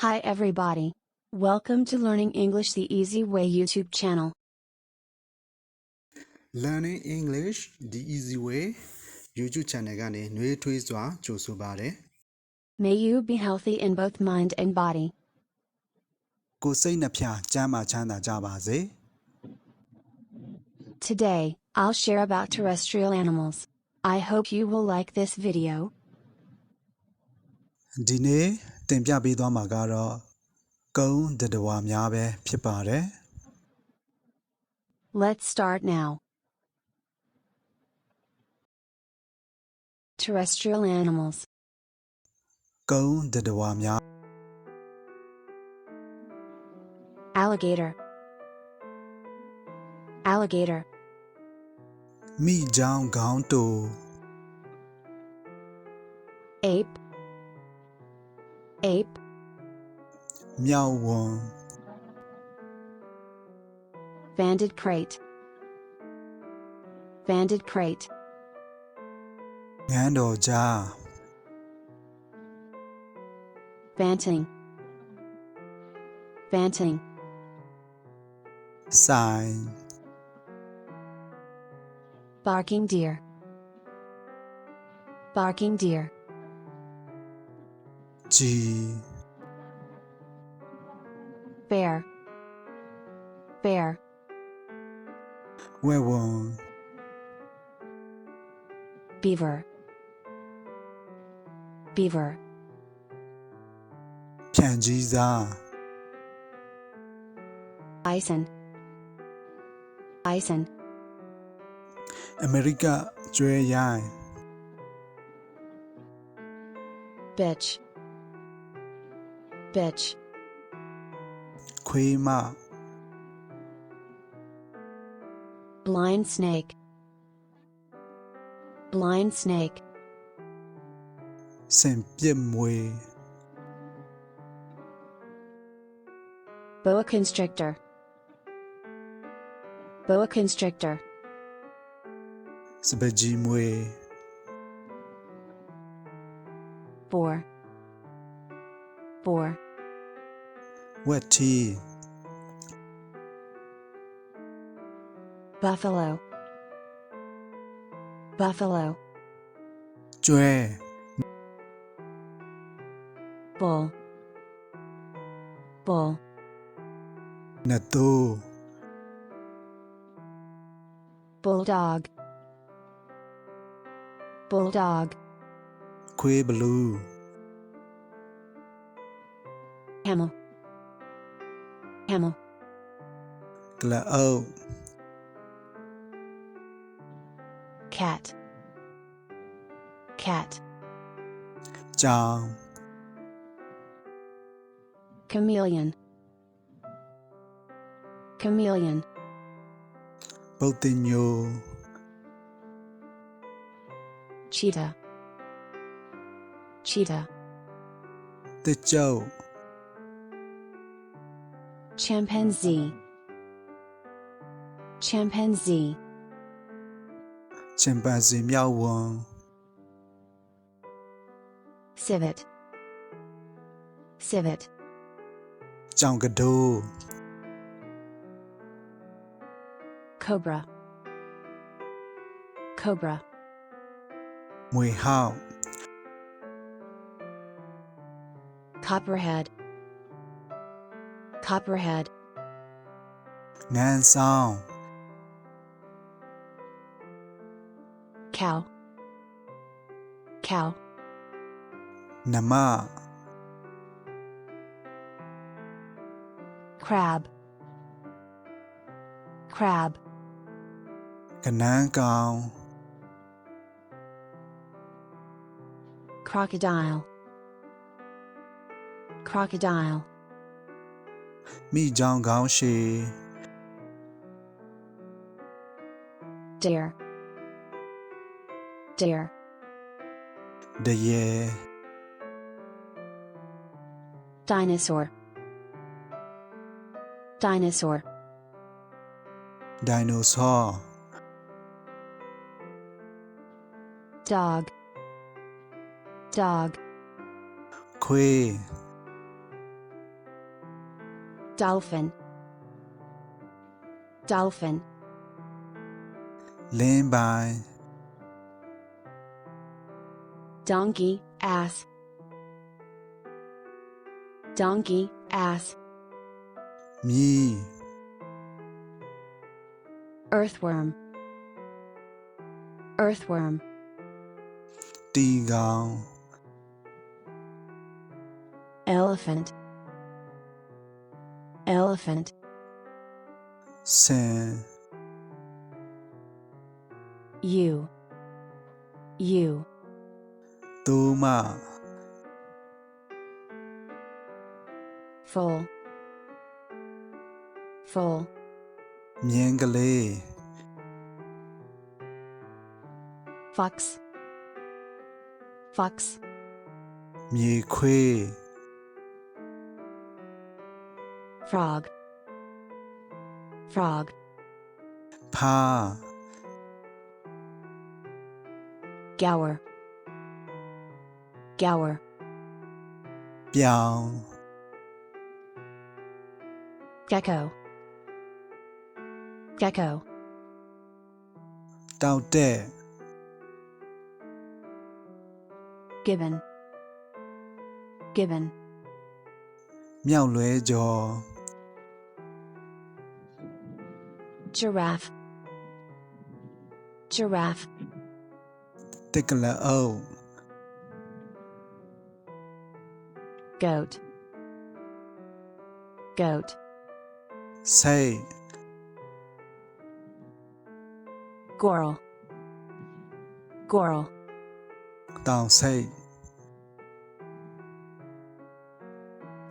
Hi everybody. Welcome to Learning English the Easy Way YouTube channel. Learning English the Easy Way YouTube channel ကနေ နှွေးထွေးစွာ ကြိုဆိုပါတယ် May you be healthy in both mind and body. ကိုယ်စိတ်နှဖျားကျန်းမာချမ်းသာကြပါစေ Today, I'll share about terrestrial animals. I hope you will like this video. ဒီနေ့တင်ပြပေးသွားမှာကတော့ကုန်းတတဝါများပဲဖြစ်ပါတယ် Let's start now. Terrestrial animals. ကုန်းတတဝါများ Alligator. Alligator. မိချောင်းခေါင်းတူ Ape. Ape. မြောက်ဝံ Banded crate. Banded crate. ငန်းတော်ကြား Banting. Banting. ဆိုင် Barking deer. Barking deer. ជី Bear. Bear. ဝဲဝံ Beaver. Beaver. ဖြန့်ကြီးစား Bison. Bison. အမေရိကကျွဲရိုင်း Bitch. Bitch. ခွေးမ Blind snake. Blind snake. စင်ပြစ်မွေ Boa constrictor. Boa constrictor. စပကြီးမွေ Boar. Boar. ဝက်ထီ Buffalo. Buffalo. ကျွဲ Bull. Bull. နတူ Bulldog. Bulldog. ခွေးဘလူး Camel. Camel. ကလအုပ် Cat. Cat. ကြောင် Chameleon. Chameleon. ပုတ်တင်ညို Cheetah. Cheetah. တစ်ကျုပ် Chimpanzee. Chimpanzee. ချင်ပန်ဇီမြောက်ဝံ Civet. Civet. ကြောင်ကတိုး Cobra. Cobra. မွေဟောက် Copperhead. Copperhead. ငန်းဆောင် Cow. Cow. နမ Crab. Crab. ကနန်းကောင် Crocodile. Crocodile. မိချောင်းခေါင်းရှည် Deer. Deer. ဒရဲ Dinosaur. Dinosaur. ဒိုင်နိုဆော Dog. Dog. ခွေး Dolphin. Dolphin. လင်းပိုင်း Donkey, ass. Donkey, ass. မြီး Earthworm. Earthworm. တီကောင် Elephant. Elephant. ဆန် You. You. သိုးမ Full. Full. မြင်းကလေး Fox. Fox. မြေခွေး Frog. Frog. ဖား Gower. Gower. ပြောင် Gecko. Gecko. တောက်တဲ့ Gibbon. Gibbon. မြောက်လွဲကြော် Giraffe. Giraffe. တက္ကလအုပ် Goat. Goat. ဆိတ် Squirrel. Squirrel. တောင်ဆိတ်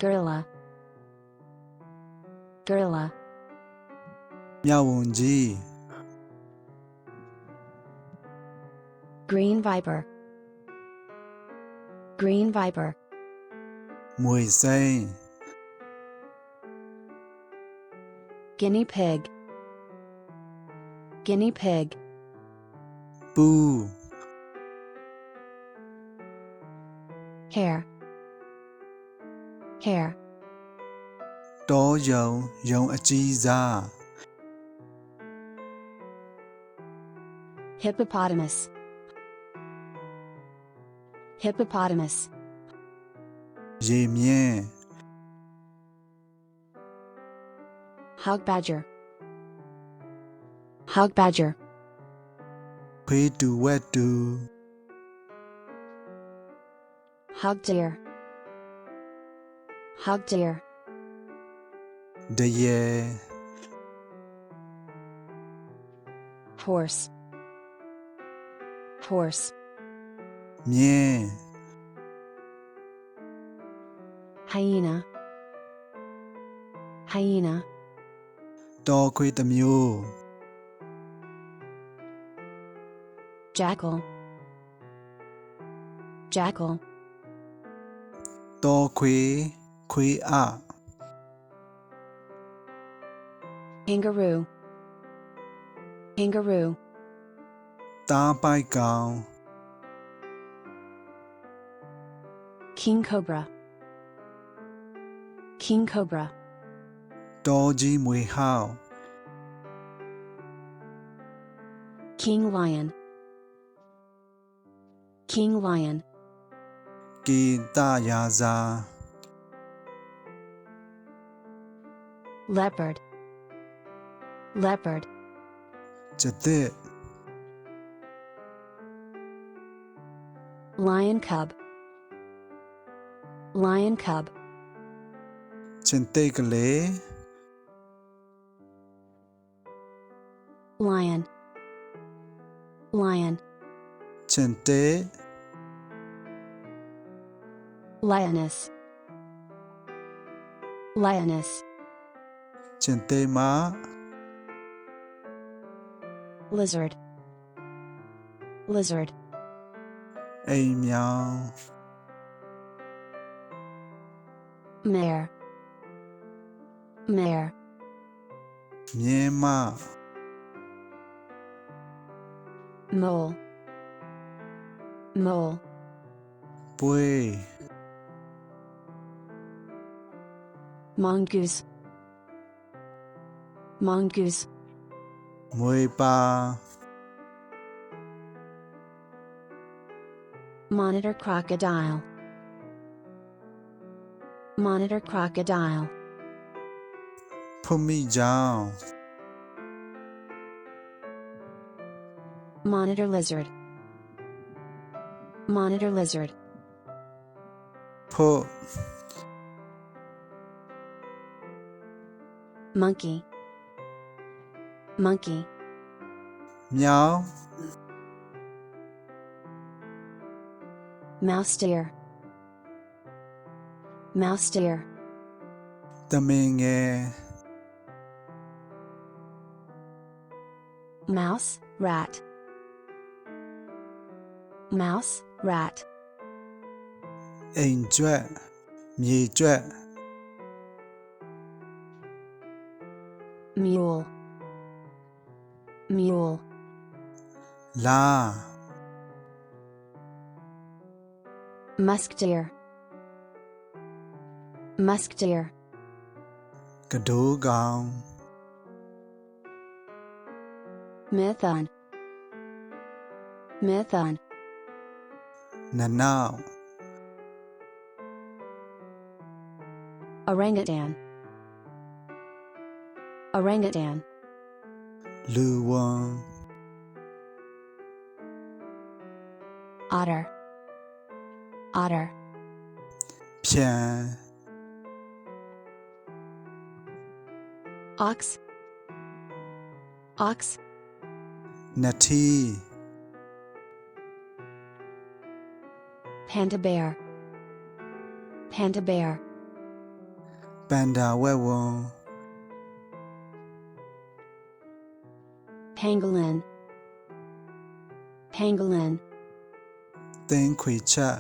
Gorilla. Gorilla. မြောက်ဝန်ကြီး Green viper. Green viper. မွေစိမ်း Guinea pig. Guinea pig. ပူး Hare. Hare. တောယုံယုံအကြီးစား Hippopotamus. Hippopotamus. ရေမြင့် Hog badger. Hog badger. ခွေးတူဝက်တူ Hog deer. Hog deer. ဒရဲ Horse. Horse. မြင်း Hyena. Hyena. တောခွေးတစ်မျိုး Jackal. Jackal. တောခွေးခွေးအ Kangaroo. Kangaroo. သားပိုက်ကောင် King cobra. King cobra. တောကြီးမွေဟောက် King lion. King lion. ကီတရာဇာ Leopard. Leopard. ကျသစ် Lion cub. Lion cub. ကျင်သိတ်ကလေး Lion. Lion. ကျင်သိတ် Lioness. Lioness. ကျင်သိတ်မ Lizard. Lizard. အိမ်မြောင် Mare. Mare. မြင်းမ Mole. Mole. ပွေး Mongoose. Mongoose. မွေပါ Monitor crocodile. Monitor crocodile. ဖွတ်မိကြောင် Monitor lizard. Monitor lizard. ဖွတ် Monkey. Monkey. မြောင်း Mouse deer. Mouse deer. သမင်ငယ် Mouse, rat. Mouse, rat. အိမ်ကျွက်မြေကျွက် Mule. Mule. လာ Musk deer. Musk deer. ကဒိုးကောင် Methane. Methane. နနောက် Orangutan. Orangutan. လူဝံ Otter. Otter. ဖြံ Ox. Ox. နထီ Panda bear. Panda bear. ပန်ဒါဝက်ဝံ Pangolin. Pangolin. သင်းခွေချက်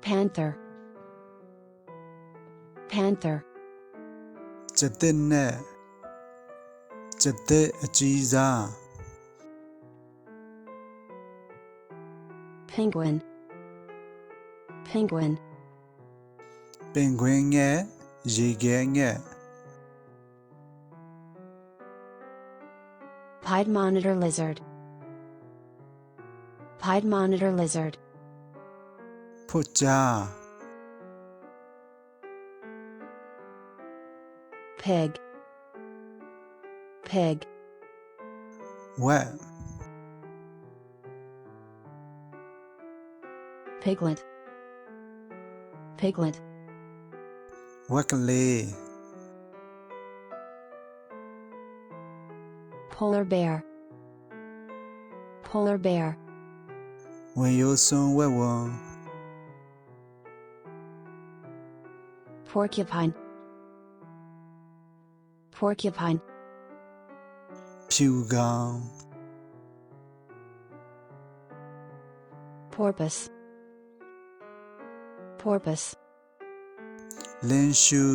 Panther. Panther. ကျက်တစ်နဲ့ကျက်တစ်အကြီးစား Penguin. Penguin. ပင်ဂွင်းငယ်ရေခဲငယ် Pied monitor lizard. Pied monitor lizard. ဖွတ်ကြား Pig. Pig. ဝက် Piglet. Piglet. ဝက်ကလေး Polar bear. Polar bear. ဝင်ရိုးစွန်းဝက်ဝံ Porcupine. Porcupine. ဖြူကောင် Porpoise. Porpoise. လင်းရှူ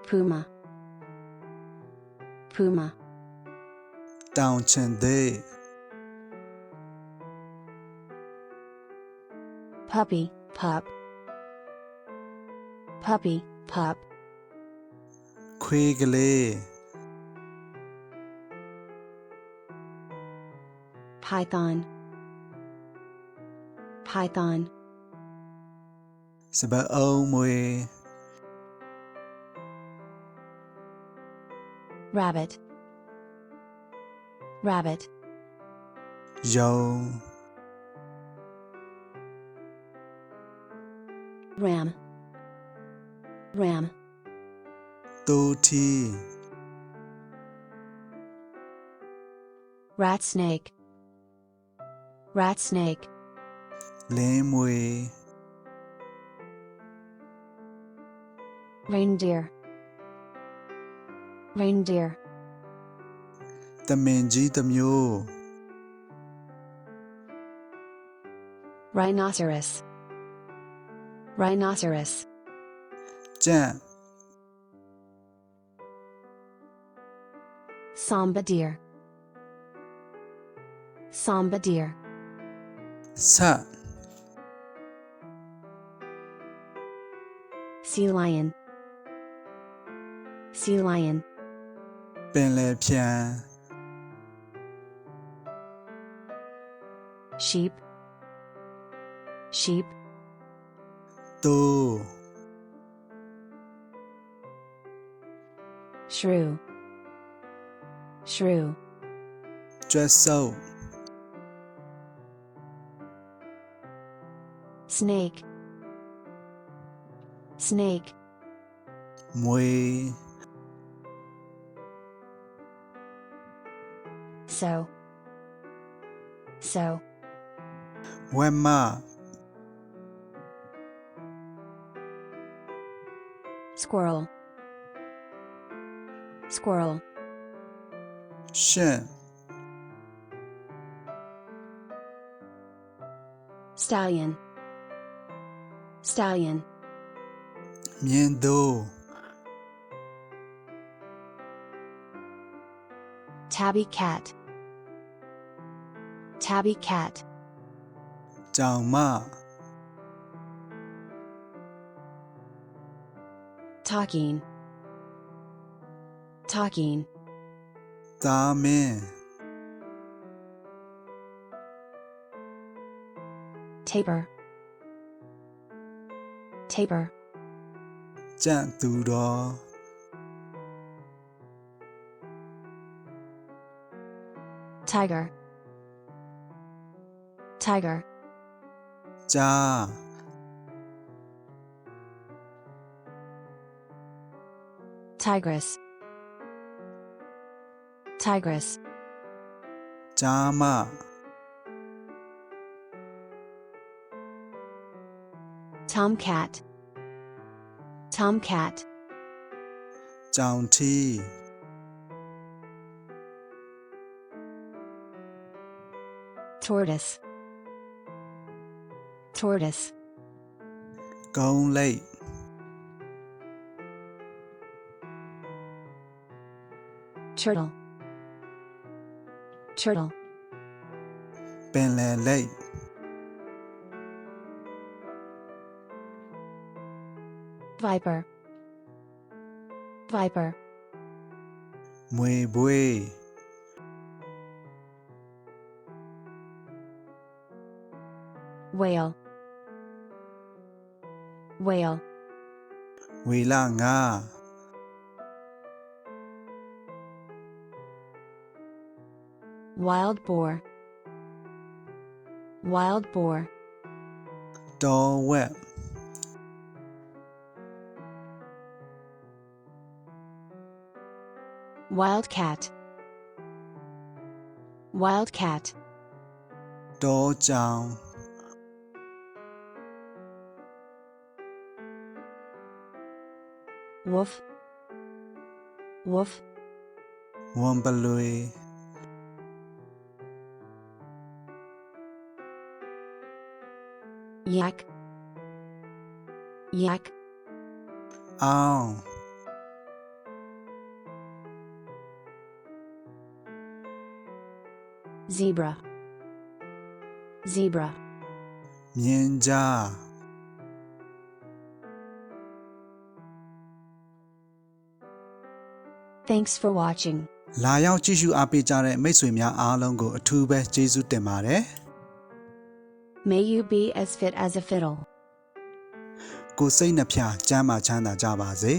Puma. Puma. တောင်ချင်သေး Puppy. Pup. Puppy. Pup. ခွေးကလေး Python. Python. စပတ်အုံးမွေ Rabbit. Rabbit. ယုံ Ram. Ram. သိုးထီ Rat snake. Rat snake. လင်းမွေ Reindeer. Reindeer. သမင်ကြီးတစ်မျိုး Rhinoceros. Rhinoceros. ကြန့် Samba deer. Samba deer. ဆက် Sea lion. Sea lion. ပင်လယ်ဖြန် Sheep. Sheep. သိုး Shrew. Shrew. ကြွက်စုပ် Snake. Snake. မွေ So. So. ဝက်မ Squirrel. Squirrel. ရှင့် Stallion. Stallion. မြင်းသိုး Tabby cat. Tabby cat. ကြောင်မ Talking. Talking. သားမင်း Tapir. Tapir. ကြံ့သူတော် Tiger. Tiger. ဂျာ Tigress. Tigress. ဂျာမ Tomcat. Tomcat. ကြောင်ထီး Tortoise. Tortoise. ကုန်းလိပ် Turtle. Turtle. ပင်လယ်လိပ် Viper. Viper. မွေဘွေး Whale. Whale. ဝေလငါ Wild boar. Wild boar. တောဝက် Wildcat. Wildcat. တောကြောင် Wolf. Wolf. ဝံပလွေ Yak. Yak. အောင် Zebra. Zebra. မြင်းကြား Thanks for watching. လာရောက်ကြည့်ရှုအားပေးကြတဲ့မိတ်ဆွေများအားလုံးကိုအထူးပဲကျေးဇူးတင်ပါတယ် May you be as fit as a fiddle. ကိုယ်စိတ်နှဖျားကျမ်းမာချမ်းသာကြပါစေ